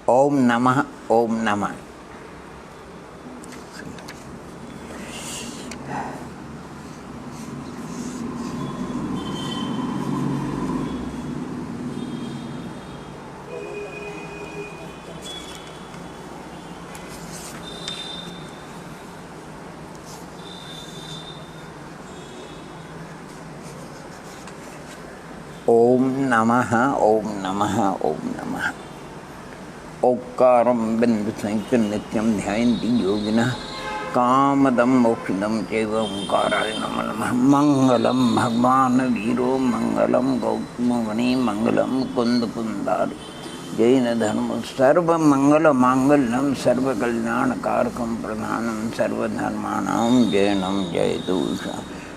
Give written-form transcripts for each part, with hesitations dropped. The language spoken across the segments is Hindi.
ओम नमः ओम नमः। ओम नमः ओम नमः ओम नमः। ओक्कारं बिंदु संयुक्त नित्यं ध्यायन्ति योगिनः कामदं मोक्षदं चैव ओंकाराय नमो नमः। मंगलम भगवान वीरो मंगलम गौतममुनि मंगलम कुंद कुंदारि जैन धर्म सर्व मंगल मांगल्यम सर्व कल्याणकारकं प्रधानं सर्वधर्माणां जयनं जयतु।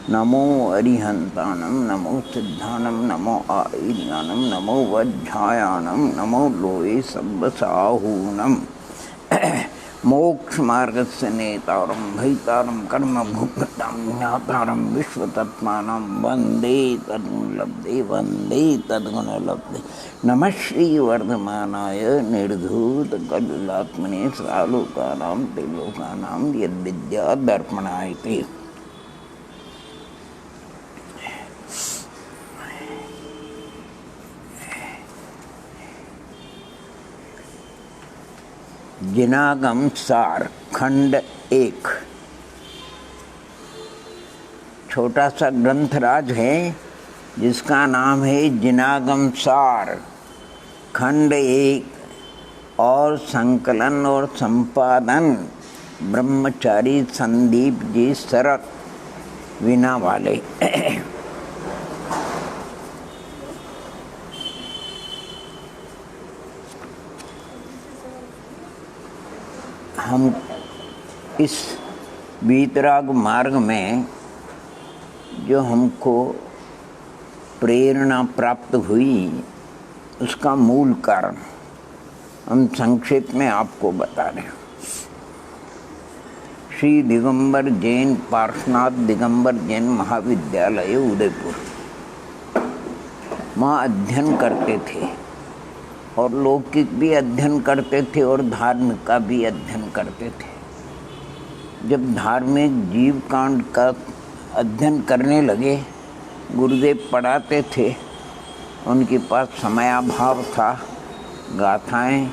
नमो अरिहंताणं नमो सिद्धाणं नमो आईर्याणं नमो वज्रायाणं नमो लोये सब्बसाहूणं मोक्ष मार्गस्य नेतारं भयतारं कर्मभूतां ज्ञातारं विश्वतत्मानं वन्दे तद्गुणलब्धे वन्दे तद्गुणलब्धे। नमः श्रीवर्धमानाय निर्धूतकलिलात्मने सालोकानां त्रिलोकानां यद्विद्यादर्पणाय ते। जिनागम सार खंड 1 छोटा सा ग्रंथराज है जिसका नाम है जिनागम सार खंड 1 और संकलन और संपादन ब्रह्मचारी संदीप जी सरक वीणा वाले। हम इस वीतराग मार्ग में जो हमको प्रेरणा प्राप्त हुई उसका मूल कारण हम संक्षेप में आपको बता रहे हैं। श्री दिगंबर जैन पार्श्वनाथ दिगंबर जैन महाविद्यालय उदयपुर वहाँ अध्ययन करते थे और लौकिक भी अध्ययन करते थे और धार्मिक का भी अध्ययन करते थे। जब धार्मिक जीव कांड का अध्ययन करने लगे, गुरुदेव पढ़ाते थे, उनके पास समयाभाव था, गाथाएं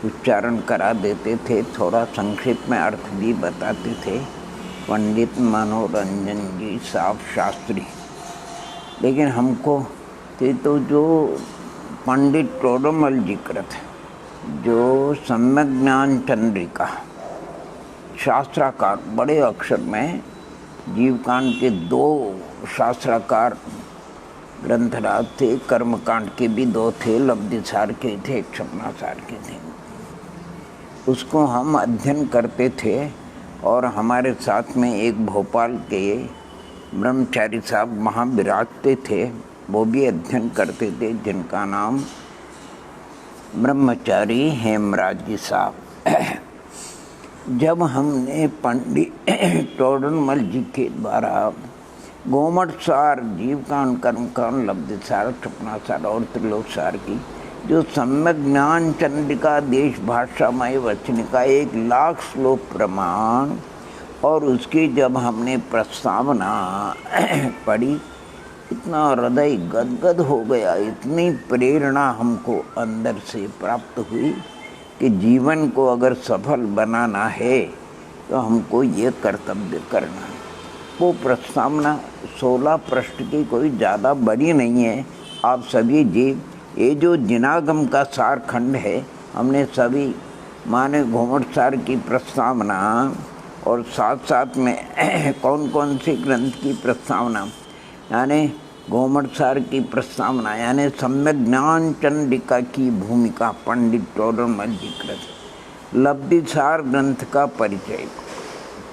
उच्चारण करा देते थे, थोड़ा संक्षेप में अर्थ भी बताते थे, पंडित मनोरंजन जी साफ शास्त्री। लेकिन हमको तो जो पंडित टोडरमल जी कृत जो सम्यक ज्ञान चंद्रिका शास्त्राकार बड़े अक्षर में जीवकांड के 2 शास्त्राकार ग्रंथराज थे, कर्मकांड के भी 2 थे, लब्धिसार के थे, क्षपणासार के थे। उसको हम अध्ययन करते थे और हमारे साथ में एक भोपाल के ब्रह्मचारी साहब वहाँ विराजते थे, वो भी अध्ययन करते थे, जिनका नाम ब्रह्मचारी हेमराज जी साहब। जब हमने पंडित टोडरमल जी के द्वारा गोमटसार जीवकांड कर्मकांड लब्धिसार क्षपणासार और त्रिलोकसार की जो सम्यक ज्ञान चंद्रिका देश भाषामय वचनिका 1,00,000 श्लोक प्रमाण और उसकी जब हमने प्रस्तावना पढ़ी, इतना हृदय गदगद हो गया, इतनी प्रेरणा हमको अंदर से प्राप्त हुई कि जीवन को अगर सफल बनाना है तो हमको ये कर्तव्य करना है। वो प्रस्तावना 16 पृष्ठ की कोई ज़्यादा बड़ी नहीं है। आप सभी जीव ये जो जिनागम का सार खंड है, हमने सभी माने घुमटसार की प्रस्तावना और साथ साथ में कौन कौन सी ग्रंथ की प्रस्तावना, यानी गोमटसार की प्रस्तावना यानी सम्यक ज्ञान चंद्रिका की भूमिका पंडित टोडरमल जी कृत, लब्धिसार ग्रंथ का परिचय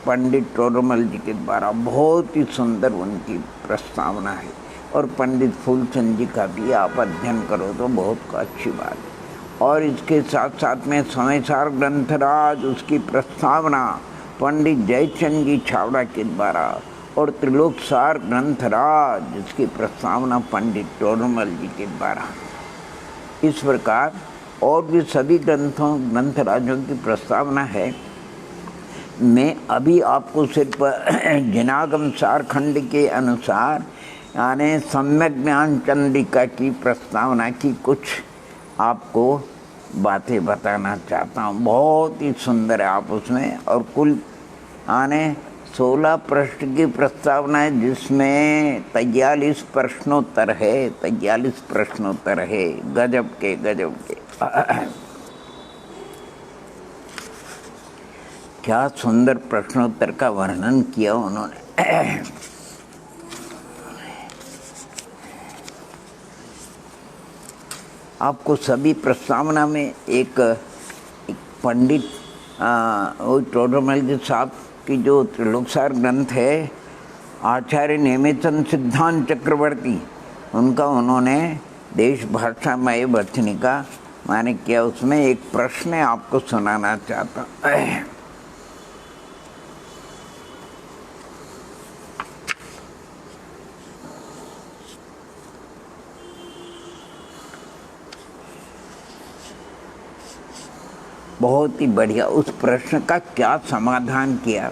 पंडित टोडरमल जी के द्वारा बहुत ही सुंदर उनकी प्रस्तावना है। और पंडित फूलचंद जी का भी आप अध्ययन करो तो बहुत अच्छी बात है। और इसके साथ साथ में समयसार ग्रंथराज उसकी प्रस्तावना पंडित जयचंद जी छावड़ा के द्वारा और त्रिलोकसार ग्रंथराज जिसकी प्रस्तावना पंडित टोडरमल जी के द्वारा। इस प्रकार और भी सभी ग्रंथराजों की प्रस्तावना है। मैं अभी आपको सिर्फ जिनागम सार खंड के अनुसार यानी सम्यक ज्ञान चंद्रिका की प्रस्तावना की कुछ आपको बातें बताना चाहता हूँ। बहुत ही सुंदर है आप उसमें, और कुल यानी 16 प्रश्न की प्रस्तावना है, जिसमें 43 प्रश्नोत्तर है। 43 प्रश्नोत्तर है, गजब के गजब के। क्या सुंदर प्रश्नोत्तर का वर्णन किया उन्होंने। आपको सभी प्रस्तावना में एक पंडित टोडरमल जी साहब की जो त्रिलोकसार ग्रंथ है, आचार्य नेमिचंद सिद्धांत चक्रवर्ती, उनका उन्होंने देश भाषा मय वचनिका माने किया। उसमें एक प्रश्न आपको सुनाना चाहता हूँ। बहुत ही बढ़िया। उस प्रश्न का क्या समाधान किया।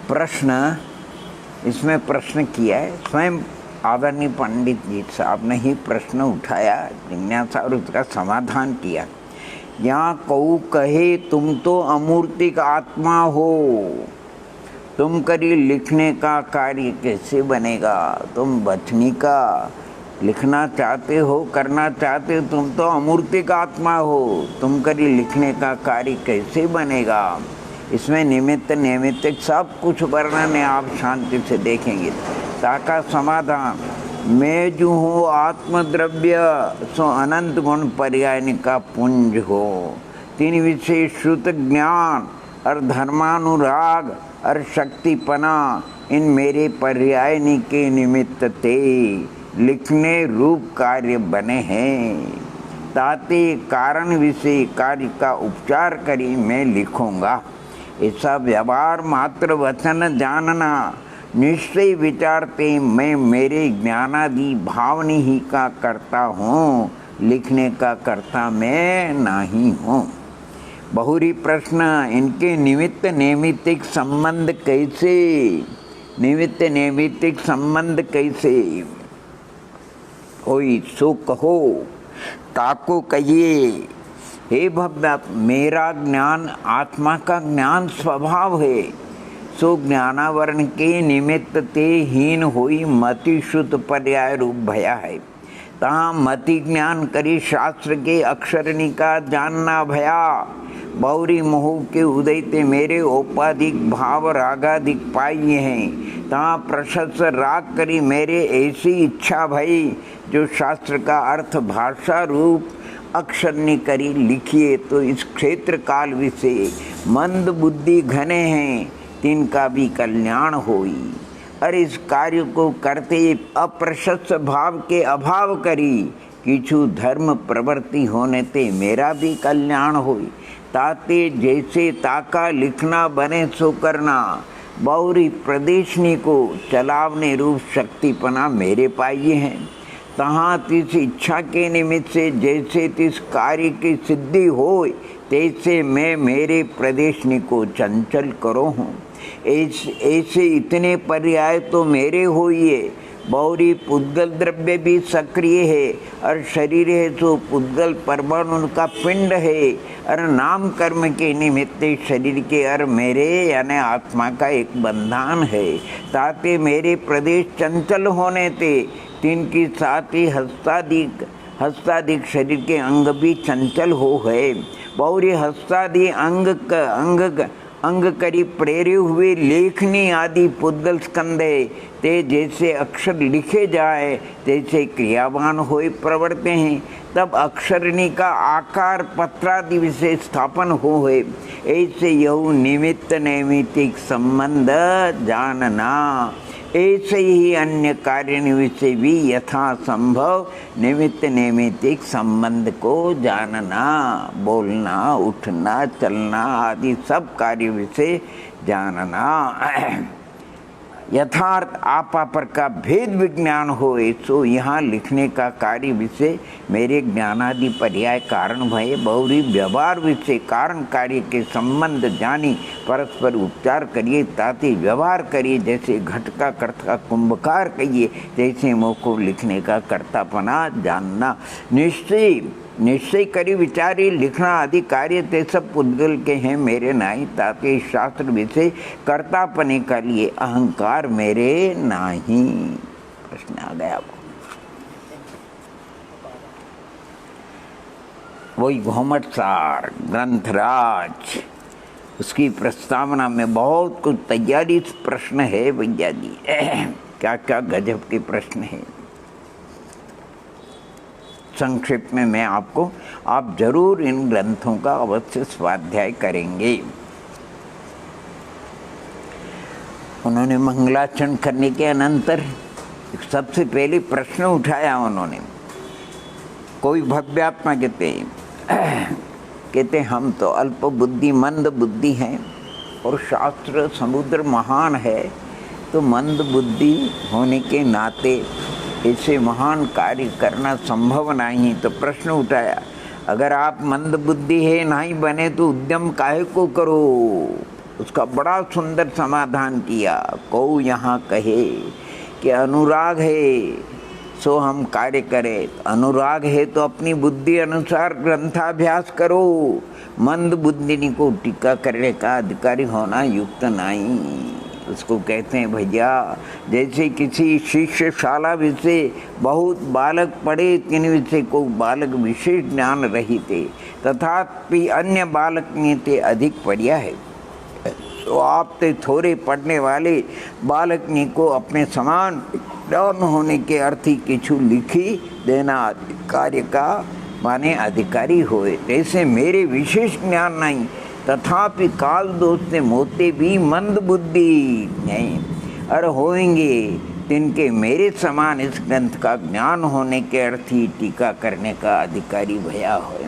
प्रश्न इसमें प्रश्न किया है स्वयं आदरणीय पंडित जी साहब ने ही प्रश्न उठाया, जिज्ञासा, और उसका समाधान किया। यहाँ कऊ कहे तुम तो अमूर्तिक आत्मा हो, तुम करी लिखने का कार्य कैसे बनेगा। तुम बचनी का लिखना चाहते हो, करना चाहते हो, तुम तो अमूर्तिक आत्मा हो, तुम करी लिखने का कार्य कैसे बनेगा। इसमें निमित्त नैमित्तिक सब कुछ वर्णन है, आप शांति से देखेंगे। ताका समाधान, मैं जो हूँ आत्मद्रव्य सो अनंत गुण पर्यायन का पुंज हो। तीन विषय श्रुत ज्ञान और धर्मानुराग और शक्तिपना, इन मेरे पर्यायनी के निमित्त ते लिखने रूप कार्य बने हैं। ताते कारण विषय कार्य का उपचार करी मैं लिखूंगा। ऐसा व्यवहार मात्र वचन जानना, निश्चय विचारते मैं मेरे ज्ञानादि भावनी ही का करता हूँ, लिखने का करता मैं नहीं हूँ। बहुरी प्रश्न, इनके निमित्त नैमित्तिक संबंध कैसे, निमित्त नैमित्तिक संबंध कैसे होई सो कहो। ताको कहिए, हे भव्य, मेरा ज्ञान आत्मा का ज्ञान स्वभाव है, सो ज्ञानावरण के निमित्त ते हीन होई मति शुद्ध पर्याय रूप भया है। तहाँ मति ज्ञान करी शास्त्र के अक्षरणी का जानना भया। बहुरी मोह के उदय ते मेरे औपाधिक भाव रागाधिक पाइए हैं। तहाँ प्रशस्त राग करी मेरे ऐसी इच्छा भई, जो शास्त्र का अर्थ भाषा रूप अक्षरनी करी लिखिए। तो इस क्षेत्र काल विषय मंद बुद्धि घने हैं, तिनका भी कल्याण होई। और इस कार्य को करते अप्रशस्त भाव के अभाव करी, किछु धर्म प्रवृत्ति होने ते मेरा भी कल्याण होई। ताते जैसे ताका लिखना बने सो करना, बहुरी प्रदेशनी को चलावने रूप शक्तिपना मेरे पाइए हैं। तहाँ तिस इच्छा के निमित्त से जैसे तिस कार्य की सिद्धि हो, तैसे मैं मेरे प्रदेशनी को चंचल करो हूँ। ऐसे इतने पर्याय तो मेरे होइए। बहुरी पुद्गल द्रव्य भी सक्रिय है, और शरीर है तो पुद्गल परमाणु उनका पिंड है, और नाम कर्म के निमित्त शरीर के और मेरे यानी आत्मा का एक बंधन है। ताते मेरे प्रदेश चंचल होने ते तिनकी साथ ही हस्ताधिक शरीर के अंग भी चंचल हो है। बहुरी हस्तादि अंग करी प्रेरे हुए लेखनी आदि पुद्गल स्कंदे ते जैसे अक्षर लिखे जाए तैसे क्रियावान होए प्रवर्ते हैं, तब अक्षरणी का आकार पत्रादि विषय स्थापन होए, ऐसे यह निमित्त नैमित्तिक संबंध जानना। ऐसे ही अन्य कार्य विषय भी यथा संभव निमित्त नैमित्तिक संबंध को जानना। बोलना, उठना, चलना आदि सब कार्य विषय जानना। यथार्थ आपापर का भेद विज्ञान हो, सो यहाँ लिखने का कार्य विषय मेरे ज्ञानादि पर्याय कारण भय बहुरी व्यवहार विषय कारण कार्य के संबंध जानी परस्पर उपचार करिए ताते व्यवहार करिए। जैसे घट का कर्ता कुंभकार कहिए, जैसे मोह को लिखने का कर्तापना जानना। निश्चय करी विचारी लिखना आदि कार्य ते सब पुद्गल के हैं मेरे नहीं, ताकि शास्त्र विषय कर्तापने का लिए अहंकार मेरे नहीं। प्रश्न आ गया आपको? वही घोमटसार ग्रंथराज, उसकी प्रस्तावना में बहुत कुछ तैयारी प्रश्न है भैया जी। क्या क्या गजब के प्रश्न है। संक्षिप्त में मैं आपको, आप जरूर इन ग्रंथों का अवश्य स्वाध्याय करेंगे। उन्होंने मंगलाचरण करने के अनंतर सबसे पहले प्रश्न उठाया उन्होंने। कोई भव्यात्मा कहते हम तो अल्प बुद्धि मंद बुद्धि हैं और शास्त्र समुद्र महान है, तो मंद बुद्धि होने के नाते ऐसे महान कार्य करना संभव नहीं। तो प्रश्न उठाया, अगर आप मंद बुद्धि है नहीं बने तो उद्यम काहे को करो। उसका बड़ा सुंदर समाधान किया। को यहाँ कहे कि अनुराग है सो हम कार्य करें, अनुराग है तो अपनी बुद्धि अनुसार ग्रंथाभ्यास करो। मंद बुद्धि को टीका करने का अधिकारी होना युक्त नहीं। उसको कहते हैं भैया, जैसे किसी शिष्यशाला विषय बहुत बालक पढ़े, तीन विषय को बालक विशेष ज्ञान रहित थे, तथापि अन्य बालक ने ते अधिक पढ़िया है। तो आप ते थोड़े पढ़ने वाले बालक ने को अपने समान ज्ञान होने के अर्थ ही किछु लिखी देना कार्य का माने अधिकारी होए। जैसे मेरे विशेष ज्ञान नहीं, तथापि काल दोष से मोते भी मंद बुद्धि नहीं और होंगे, जिनके मेरे समान इस ग्रंथ का ज्ञान होने के अर्थ ही टीका करने का अधिकारी भया हो।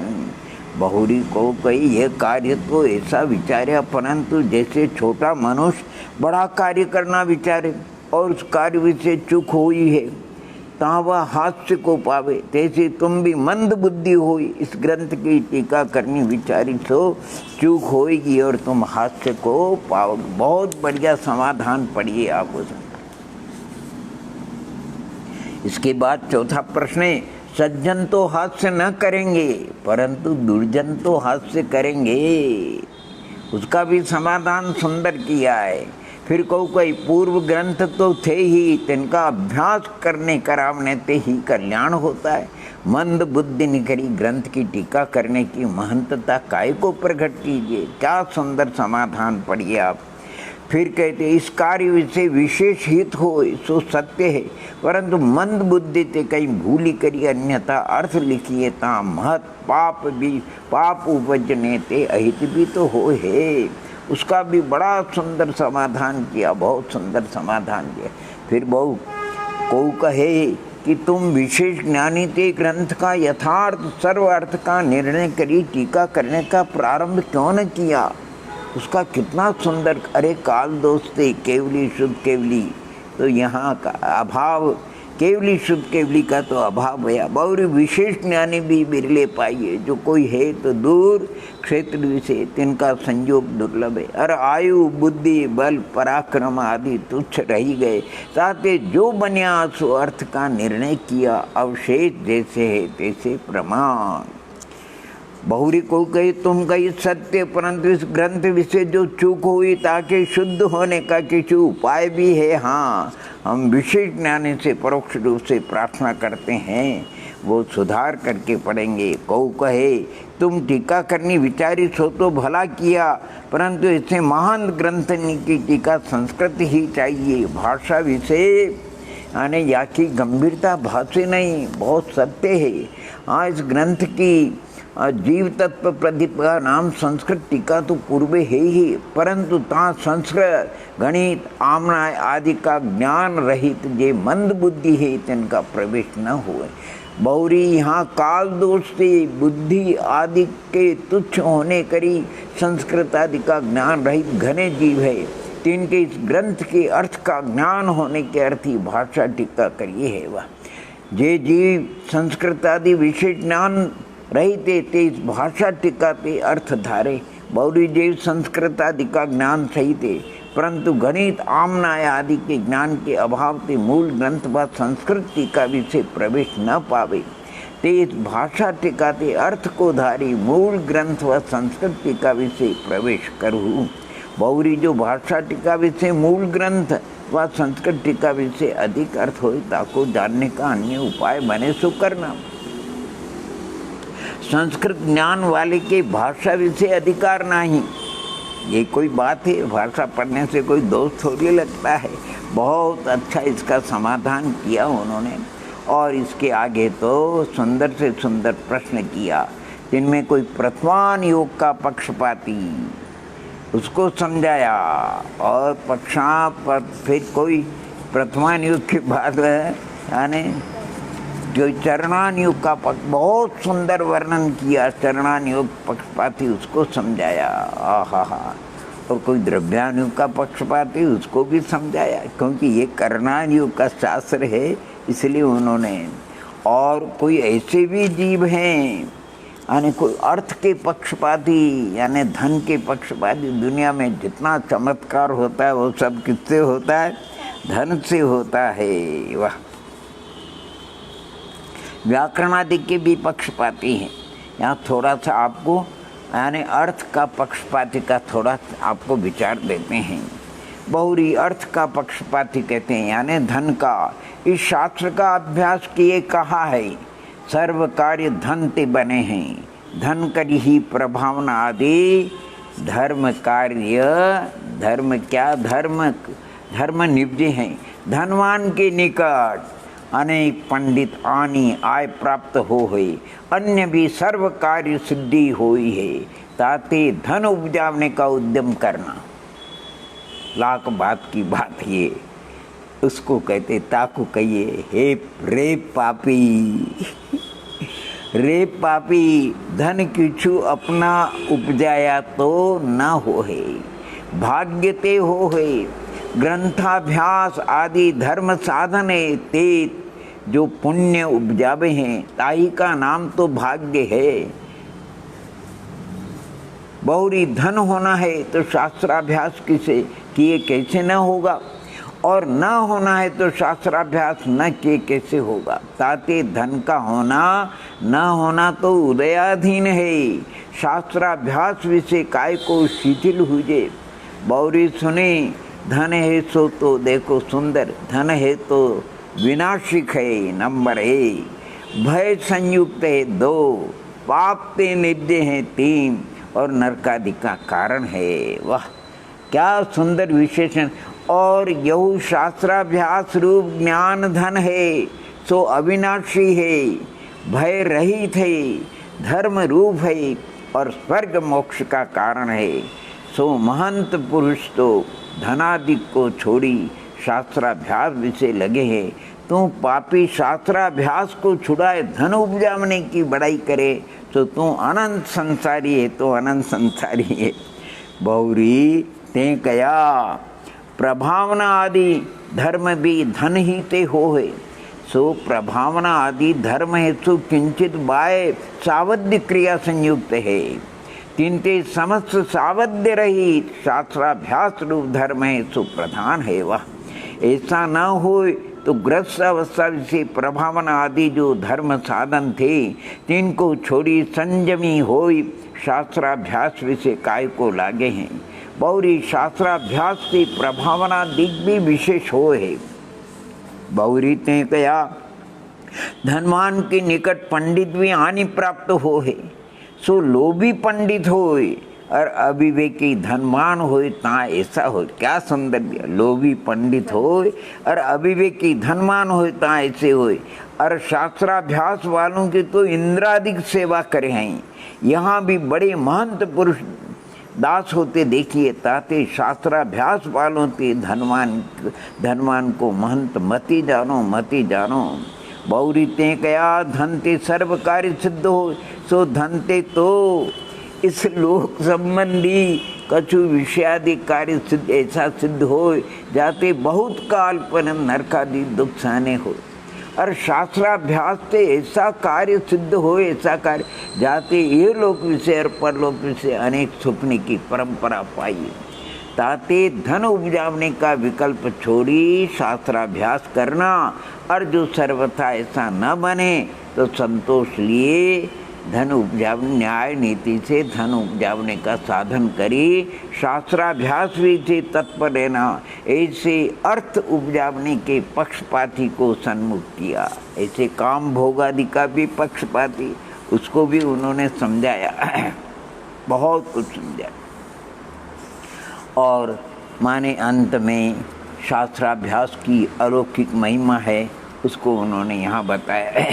बहुरी को कही यह कार्य तो ऐसा विचारे, परंतु जैसे छोटा मनुष्य बड़ा कार्य करना विचारे और उस कार्य विषय चूक हुई है ता वह हास्य को पावे, तैसे तुम भी मंद बुद्धि होई इस ग्रंथ की टीका करनी विचारी तो चूक होएगी और तुम हास्य को पाओगे। बहुत बढ़िया समाधान पढ़िए आप उसमें। इसके बाद चौथा प्रश्न है, सज्जन तो हास्य न करेंगे परंतु दुर्जन तो हास्य करेंगे। उसका भी समाधान सुंदर किया है। फिर कोई पूर्व ग्रंथ तो थे ही, तिनका अभ्यास करने करावने ते ही कल्याण होता है। मंद बुद्धि निकरी ग्रंथ की टीका करने की महंतता काय को प्रकट कीजिए। क्या सुंदर समाधान पढ़िए आप। फिर कहते इस कार्य विषय विशेष हित हो सो सत्य है, परंतु मंद बुद्धि ते कहीं भूली करी अन्यथा अर्थ लिखिए ता महत पाप उपजने ते अहित भी तो हो है। उसका भी बड़ा सुंदर समाधान किया, बहुत सुंदर समाधान किया। फिर बहु को कहे कि तुम विशेष ज्ञानी ते ग्रंथ का यथार्थ सर्व अर्थ का निर्णय करी टीका करने का प्रारंभ क्यों न किया। उसका कितना सुंदर, अरे काल दोस्ते केवली शुद्ध केवली, तो यहाँ का अभाव केवली शुद्ध केवली का तो अभाव है। और विशेष ज्ञानी भी बिरले पाइए, जो कोई है तो दूर क्षेत्र से तिनका संयोग दुर्लभ है। और आयु बुद्धि बल पराक्रम आदि तुच्छ रही गए, ताते जो बनिया सो अर्थ का निर्णय किया, अवशेष जैसे है तैसे प्रमाण। बहुरी को कही तुम कही सत्य, परंतु इस ग्रंथ विषय जो चूक हुई ताकि शुद्ध होने का किसी उपाय भी है। हाँ, हम विशेष ज्ञान से परोक्ष रूप से प्रार्थना करते हैं, वो सुधार करके पढ़ेंगे। कौ कहे तुम टीका करनी विचारी सो तो भला किया, परंतु इसे महान ग्रंथ की टीका संस्कृत ही चाहिए। भाषा विषय यानी या की गंभीरता भाषा नहीं, बहुत सत्य है। हाँ, इस ग्रंथ की जीव तत्व प्रदीप का नाम संस्कृत टीका तो पूर्वे है ही, परंतु ता संस्कृत गणित आमना आदि का ज्ञान रहित जे मंद बुद्धि है तिनका प्रवेश न हुए। बौरी यहाँ काल दोष से बुद्धि आदि के तुच्छ होने करी संस्कृत आदि का ज्ञान रहित घने जीव है, तिनके इस ग्रंथ के अर्थ का ज्ञान होने के अर्थ ही भाषा टीका करिए है। वह जे जीव संस्कृत आदि विशेष ज्ञान रहते ते इस भाषा टीका के अर्थ धारे। बौरी जीव संस्कृत आदि का ज्ञान सही थे, परंतु गणित आमनाय आदि के ज्ञान के अभाव से मूल ग्रंथ व संस्कृत टीका विषय प्रवेश न पावे, ते इस भाषा टीका के अर्थ को धारी मूल ग्रंथ व संस्कृत टीका विषय प्रवेश करूँ। बौरी जो भाषा टीका विषय मूल ग्रंथ व संस्कृत टीका विषय अधिक अर्थ हो, ताको जानने का अन्य उपाय बने सो करना। संस्कृत ज्ञान वाले के भाषा विषय अधिकार नहीं, ये कोई बात है? भाषा पढ़ने से कोई दोष थोड़ी लगता है। बहुत अच्छा इसका समाधान किया उन्होंने, और इसके आगे तो सुंदर से सुंदर प्रश्न किया, जिनमें कोई प्रथमान योग का पक्षपाती उसको समझाया, और फिर कोई प्रथमान योग के बाद यानी जो चरणान योग का बहुत सुंदर वर्णन किया, चरणान योग पक्षपाती उसको समझाया। आहा, और कोई द्रव्यान योग का पक्षपाती उसको भी समझाया, क्योंकि ये करणान योग का शास्त्र है इसलिए उन्होंने। और कोई ऐसे भी जीव हैं यानी कोई अर्थ के पक्षपाती यानी धन के पक्षपाती। दुनिया में जितना चमत्कार होता है वो सब किससे होता है? धन से होता है। वाह, व्याकरण आदि के भी पक्षपाती हैं। यहाँ थोड़ा सा आपको यानी अर्थ का पक्षपाती का थोड़ा आपको विचार देते हैं। बहुरी अर्थ का पक्षपाती कहते हैं यानी धन का। इस शास्त्र का अभ्यास किए कहा है, सर्व कार्य धन ते बने हैं, धन करी ही प्रभावना आदि धर्म कार्य। धर्म क्या? धर्म निपजे हैं। धनवान के निकट अनेक पंडित आनी आय प्राप्त हो है, अन्य भी सर्व कार्य सिद्धि होई है, ताते धन उपजाने का उद्यम करना। लाख बात की बात ये, उसको कहते ताकू कहिए हे रे पापी रे पापी, धन किछु अपना उपजाया तो न हो है, भाग्य ते हो है। ग्रंथाभ्यास आदि धर्म साधन है, ते जो पुण्य उपजावे हैं ताही का नाम तो भाग्य है। बहुरी धन होना है तो शास्त्राभ्यास किसे किए कैसे न होगा, और न होना है तो शास्त्राभ्यास न किए कैसे होगा। ताते धन का होना न होना तो उदयाधीन है, शास्त्राभ्यास विषय काय को शिथिल हुए। बौरी सुने, धन है सो तो देखो सुंदर, धन है तो विनाशिक है नंबर 1, भय संयुक्त है 2, पाप ते निब्जे हैं 3, और नरकादि का कारण है। वाह, क्या सुंदर विशेषण। और यहू शास्त्राभ्यास रूप ज्ञान धन है, सो अविनाशी है, भय रहित है, धर्म रूप है, और स्वर्ग मोक्ष का कारण है। सो महंत पुरुष तो धनादि को छोड़ी शास्त्राभ्यास विषय लगे हैं। तू पापी शास्त्राभ्यास को छुड़ाए धन उपजाने की बड़ाई करे तो तू अनंत संसारी है, तो अनंत संसारी है। बहुरी ते कया प्रभावना आदि धर्म भी धन ही ते हो है, सो प्रभावना आदि धर्म है सो किंचित बाय सावध्य क्रिया संयुक्त है, किंतु समस्त सावध्य रही शास्त्राभ्यास रूप धर्म है सो प्रधान है। वह ऐसा न हो तो ग्रस्त अवस्था से प्रभावना आदि जो धर्म साधन थे तिनको छोड़ी संयमी होई शास्त्राभ्यास विषय काय को लागे हैं। बहुरी शास्त्राभ्यास से प्रभावना दिग भी विशेष हो है। बहुरी ते कया धनवान के निकट पंडित भी हानि प्राप्त हो है, सो लोभी पंडित होए और अविवेकी धनवान होए ता ऐसा हो। क्या सुंदर दिया, लोभी पंडित होए और अविवेकी धनवान होए ता ऐसे होए। और शास्त्राभ्यास वालों की तो इंद्रादिक सेवा करे हैं। यहाँ भी बड़े महंत पुरुष दास होते देखिए, ताते शास्त्राभ्यास वालों के धनवान को महंत मती जानो। बहुरी ते कया धन ते सर्व कार्य सिद्ध हो, सो धन ते तो इस लोक संबंधी कछु विषयादि कार्य सिद्ध ऐसा सिद्ध हो, जाते बहुत काल पर नरकादि दुख सहने हो। और शास्त्राभ्यास से ऐसा कार्य सिद्ध हो, ऐसा कार्य जाते ये लोक विषय और परलोक विषय अनेक सुपने की परंपरा पाई। ताते धन उपजाने का विकल्प छोड़ी शास्त्राभ्यास करना, और जो सर्वथा ऐसा न बने तो संतोष लिए धन उपजाने, न्याय नीति से धन उपजाने का साधन करी, शास्त्राभ्यास भी से तत्पर रहना। ऐसे अर्थ उपजाने के पक्षपाती को सन्मुख किया। ऐसे काम भोगादि का भी पक्षपाती, उसको भी उन्होंने समझाया, बहुत कुछ समझाया। और माने अंत में शास्त्राभ्यास की अलौकिक महिमा है, उसको उन्होंने यहाँ बताया।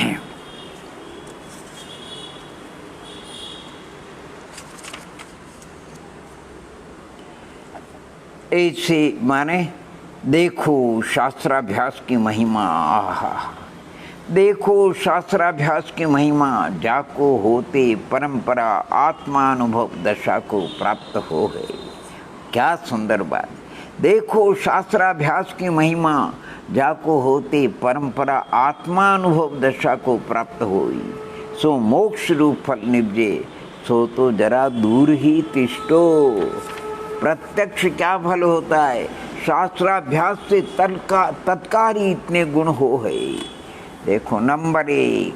ऐसे माने देखो शास्त्राभ्यास की महिमा, आहा, देखो शास्त्राभ्यास की महिमा, जाको होते परंपरा आत्मानुभव दशा को प्राप्त हो गए। क्या सुंदर बात, देखो शास्त्राभ्यास की महिमा, जाको होते परंपरा आत्मानुभव दशा को प्राप्त होई, सो मोक्ष रूप फल निपजे, सो तो जरा दूर ही तिष्ठो। प्रत्यक्ष क्या फल होता है, शास्त्राभ्यास से तत्काल ही इतने गुण हो है। देखो नंबर 1,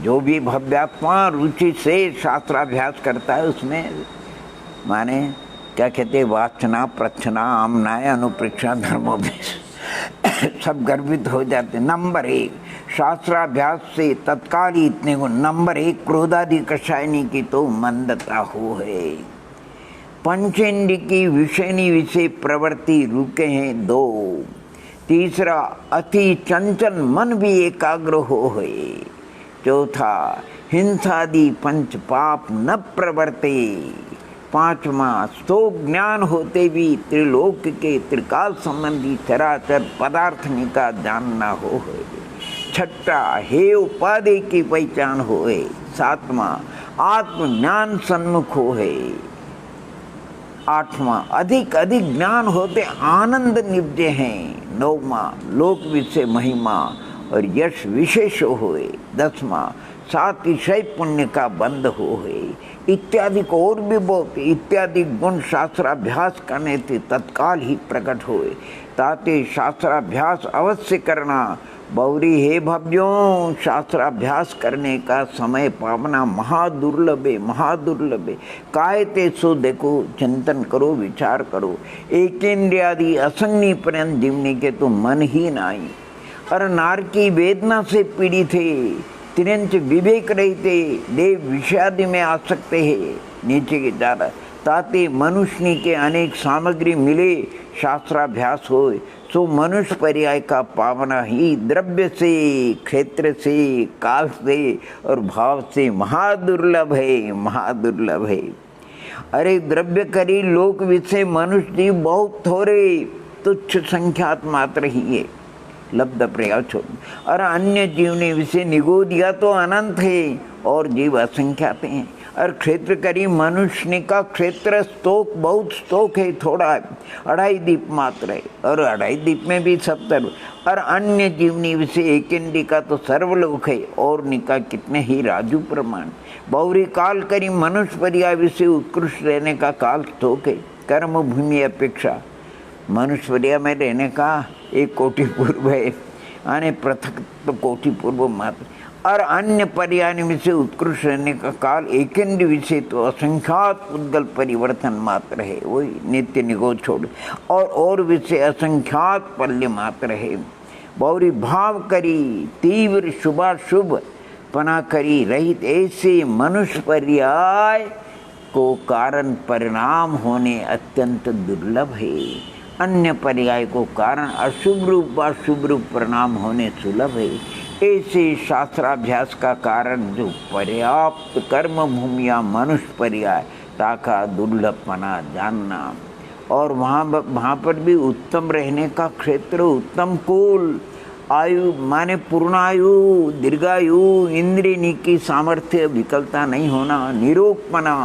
जो भी भव्यात्मा रुचि से शास्त्राभ्यास करता है उसमें माने क्या कहते, वाचना प्रच्छना आमनाय अनुप्रेक्षा धर्मोपदेश सब गर्वित हो जाते। नंबर 1, शास्त्राभ्यास से तत्काल ही इतने गुण। नंबर 1, क्रोधादि कषायनी की तो मंदता हो है। पंचेंद्रिय की विषयनी विषय प्रवृत्ति रुके हैं 2। तीसरा, अति चंचल मन भी एकाग्र हो है। चौथा, हिंसादि पंच पाप न प्रवर्ते। 5वां, सो ज्ञान होते भी त्रिलोक के त्रिकाल संबंधी चराचर पदार्थ का जानना हो है। 6ठा, हे उपाधि की पहचान हो है। 7वां, आत्मज्ञान सन्मुख हो है। 8वां, अधिक ज्ञान होते आनंद निपजे हैं। 9वां, लोक विषय महिमा और यश विशेष होए। 10वां, सातिशय पुण्य का बंध होए। इत्यादि को और भी बहुत इत्यादि गुण शास्त्राभ्यास करने से तत्काल ही प्रकट होए। ताते शास्त्राभ्यास अवश्य करना। बौरी हे भव्यों, शास्त्राभ्यास करने का समय पावना महादुर्लभ है, महादुर्लभ है। कायते सो देखो, चिंतन करो, विचार करो। एकेंद्रियादि असंगी पर्यंत जीवने के तो मन ही नहीं। और नार की वेदना से पीड़ित थे, तिरंच विवेक रहते, देव विषयादि में आ सकते हैं नीचे के ज्यादा। ताते मनुष्य के अनेक सामग्री मिले, शास्त्राभ्यास हो, सो मनुष्य पर्याय का पावना ही द्रव्य से, क्षेत्र से, काल से और भाव से महादुर्लभ है, महादुर्लभ है। अरे द्रव्य करी लोक विषय मनुष्य जीव बहुत थोड़े, तुच्छ संख्यात मात्र ही है, लब्ध प्रयास छोड़। और अन्य जीवने विषय निगोदिया तो अनंत है और जीव असंख्यात हैं। और क्षेत्र करी मनुष्य का क्षेत्र स्तोक बहुत स्तोक है, थोड़ा है, 2.5 दीप मात्र है। और 2.5 दीप में भी सब सर्व। और अन्य जीवनी विषय एकेंडी का तो सर्वलोक है, और निका कितने ही राजू प्रमाण। बहुरी काल करी मनुष्य पर्याय विषय उत्कृष्ट रहने का काल स्तोक है। कर्म भूमि अपेक्षा मनुष्य पर्याय में रहने का 1 कोटि पूर्व है, यानी पृथक तो कोटि पूर्व मात्र। और अन्य पर्याय विषय उत्कृष्ट रहने का काल एकेंद्र विषय तो असंख्यात उद्गल परिवर्तन मात्र है, वही नित्य निगो छोड़। और विषय असंख्यात पल्य मात्र है। बौरी भाव करी तीव्र शुभाशुभ पना करी रहित ऐसे मनुष्य पर्याय को कारण परिणाम होने अत्यंत दुर्लभ है। अन्य पर्याय को कारण अशुभ रूप व शुभ रूप परिणाम होने सुलभ है। ऐसे शास्त्राभ्यास का कारण जो पर्याप्त कर्म भूमि या मनुष्य पर्याय ताका दुर्लभपना जानना, और वहाँ पर भी उत्तम रहने का क्षेत्र, उत्तम कुल, आयु माने पूर्णायु, दीर्घायु, इंद्रिय की सामर्थ्य, विकलता नहीं होना, निरोगपना,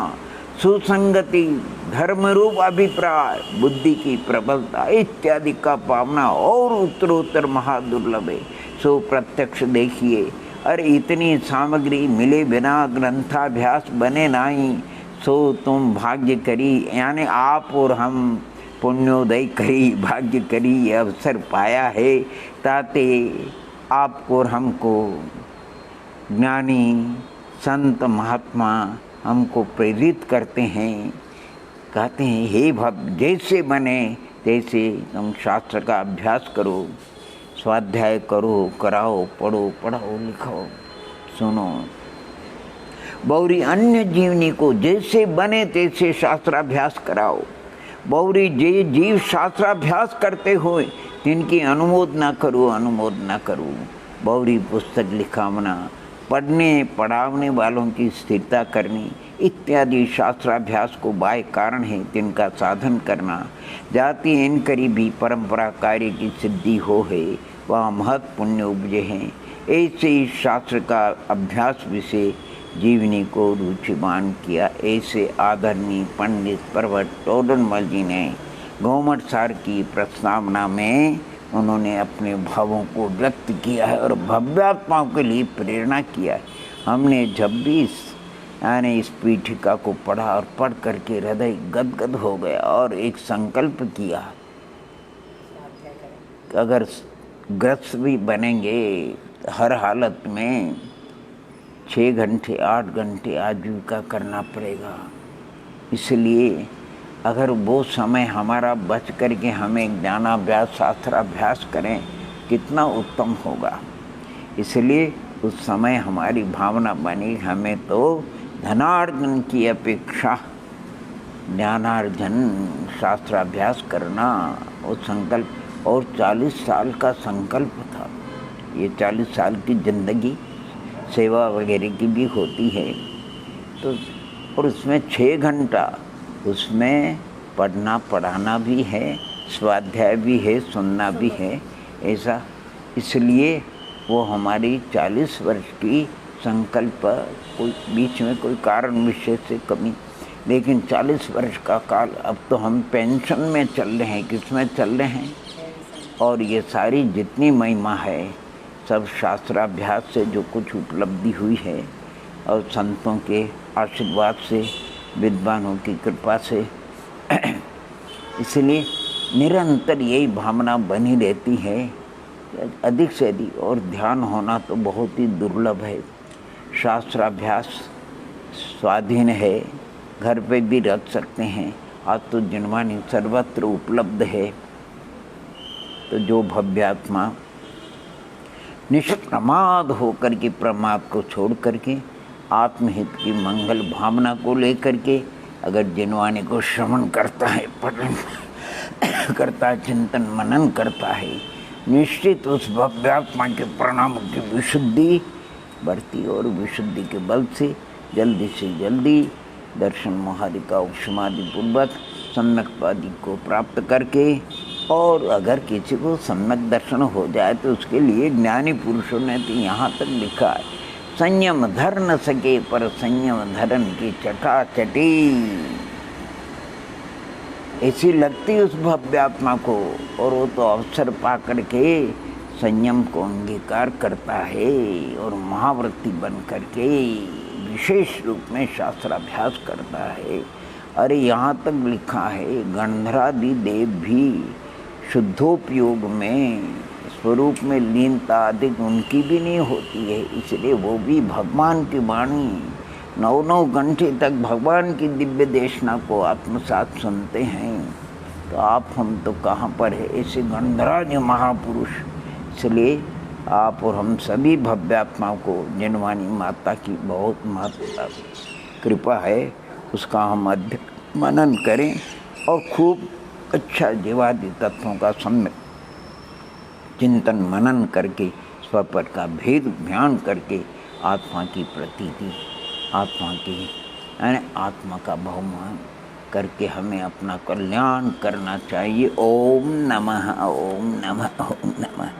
सुसंगति, धर्म रूप अभिप्राय, बुद्धि की प्रबलता इत्यादि का पावना और उत्तरोत्तर महादुर्लभ है। सो प्रत्यक्ष देखिए। अरे इतनी सामग्री मिले बिना ग्रंथाभ्यास बने नहीं। सो तुम भाग्य करी, यानी आप और हम पुण्योदय करी, भाग्य करी, ये अवसर पाया है ताते आपको और हमको ज्ञानी संत महात्मा हमको प्रेरित करते हैं, कहते हैं हे भक्त जैसे बने तैसे तुम शास्त्र का अभ्यास करो, स्वाध्याय करो, कराओ, पढ़ो, पढ़ाओ, लिखाओ, सुनो। बौरी अन्य जीवनी को जैसे बने तैसे शास्त्राभ्यास कराओ। बौरी जे जीव शास्त्राभ्यास करते हुए तिनकी अनुमोद ना करो, अनुमोद ना करो। बौरी पुस्तक लिखावना, पढ़ने पढ़ावने वालों की स्थिरता करनी इत्यादि शास्त्राभ्यास को बाह्य कारण है, तिनका साधन करना। जाति इन करीबी परंपरा कार्य की सिद्धि हो है, वह महत् पुण्य उपजे हैं। ऐसे ही शास्त्र का अभ्यास विषय जीवनी को रुचिवान किया। ऐसे आदरणीय पंडित पर्वत टोडरमल जी ने घूमट सार की प्रस्तावना में उन्होंने अपने भावों को व्यक्त किया है और भव्यात्माओं के लिए प्रेरणा किया है। हमने जब भी इस पीठिका को पढ़ा और पढ़ करके हृदय गदगद हो गया और एक संकल्प किया, अगर ग्रस्त भी बनेंगे हर हालत में 6 घंटे 8 घंटे आजीविका करना पड़ेगा। इसलिए अगर वो समय हमारा बच करके हमें ज्ञानाभ्यास शास्त्राभ्यास करें कितना उत्तम होगा। इसलिए उस समय हमारी भावना बनी, हमें तो धनार्जन की अपेक्षा ज्ञानार्जन शास्त्राभ्यास करना वो संकल्प, और 40 साल का संकल्प था। ये 40 साल की जिंदगी सेवा वगैरह की भी होती है तो, और उसमें 6 घंटा उसमें पढ़ना पढ़ाना भी है, स्वाध्याय भी है, सुनना भी है, ऐसा। इसलिए वो हमारी 40 वर्ष की संकल्प, कोई बीच में कोई कारण विशेष से कमी, लेकिन 40 वर्ष का काल। अब तो हम पेंशन में चल रहे हैं, किस में चल रहे हैं, और ये सारी जितनी महिमा है सब शास्त्राभ्यास से जो कुछ उपलब्धि हुई है और संतों के आशीर्वाद से, विद्वानों की कृपा से। इसलिए निरंतर यही भावना बनी रहती है, अधिक से अधिक, और ध्यान होना तो बहुत ही दुर्लभ है। शास्त्राभ्यास स्वाधीन है, घर पे भी रख सकते हैं, आज तो जिनवानी सर्वत्र उपलब्ध है। तो जो भव्यात्मा निष्प्रमाद होकर के प्रमाद को छोड़ करके आत्महित की मंगल भावना को लेकर के अगर जिनवानी को श्रवण करता है, पठन करता है, चिंतन मनन करता है, निश्चित उस भव्यात्मा के परिणाम की विशुद्धि बढ़ती, और विशुद्धि के बल से जल्दी दर्शन मोहादिका उपशमादि पूर्वक सम्यक्पादि को प्राप्त करके, और अगर किसी को सम्यक दर्शन हो जाए तो उसके लिए ज्ञानी पुरुषों ने तो यहाँ तक लिखा है, संयम धर न सके पर संयम धरन की चटाचटी। ऐसी लगती उस भव्यात्मा को, और वो तो अवसर पा करके संयम को अंगीकार करता है और महाव्रती बन करके विशेष रूप में शास्त्राभ्यास करता है। अरे यहाँ तक लिखा है गंधरादि देव भी शुद्धोपयोग में स्वरूप में लीनता अधिक उनकी भी नहीं होती है, इसलिए वो भी भगवान की वाणी 9 घंटे तक भगवान की दिव्य देशना को आत्मसात सुनते हैं। तो आप हम तो कहाँ पर है। ऐसे गंधराज महापुरुष इसलिए आप और हम सभी भव्यात्माओं को जिनवानी माता की बहुत महत्ता कृपा है, उसका हम अधिक मनन करें और खूब अच्छा जीवादि तत्वों का सम्यक चिंतन मनन करके स्वपर का भेद ध्यान करके आत्मा की प्रतीति, आत्मा की यानी आत्मा का बहुमान करके हमें अपना कल्याण करना चाहिए। ओम नमः, ओम नमः, ओम नमः।